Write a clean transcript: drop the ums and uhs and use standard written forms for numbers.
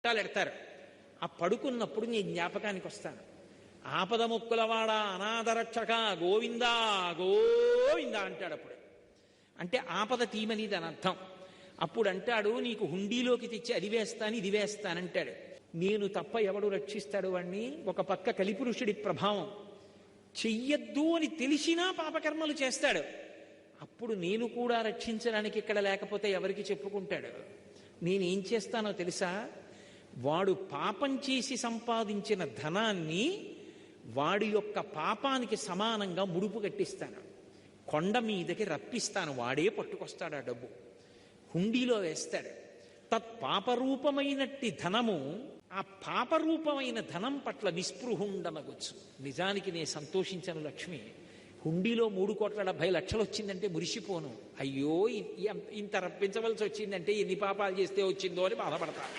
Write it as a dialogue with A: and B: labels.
A: ఎడతారు. ఆ పడుకున్నప్పుడు నీ జ్ఞాపకానికి వస్తాను. ఆపద ముక్కులవాడ అనాథరక్షక గోవిందా గోవిందా అంటాడు. అప్పుడు అంటే ఆపద తీమని దాని అర్థం. అప్పుడు అంటాడు, నీకు హుండీలోకి తెచ్చి అది వేస్తాను ఇది వేస్తానంటాడు. నేను తప్ప ఎవడు రక్షిస్తాడు వాణ్ణి? ఒక పక్క కలిపురుషుడి ప్రభావం, చెయ్యొద్దు అని తెలిసినా పాపకర్మలు చేస్తాడు. అప్పుడు నేను కూడా రక్షించడానికి ఇక్కడ లేకపోతే ఎవరికి చెప్పుకుంటాడు? నేనేం చేస్తానో తెలుసా? వాడు పాపం చేసి సంపాదించిన ధనాన్ని వాడి యొక్క పాపానికి సమానంగా ముడుపు కట్టిస్తాను. కొండ మీదకి రప్పిస్తాను. వాడే పట్టుకొస్తాడు ఆ డబ్బు, హుండీలో వేస్తాడు. తత్పాపరూపమైనట్టి ధనము ఆ పాపరూపమైన ధనం పట్ల నిస్పృహుండనగొచ్చు. నిజానికి నేను సంతోషించను లక్ష్మి. హుండీలో 3,70,00,000 వచ్చిందంటే మురిసిపోను. అయ్యో ఇంత రప్పించవలసి వచ్చిందంటే ఎన్ని పాపాలు చేస్తే వచ్చిందో అని బాధపడతాను.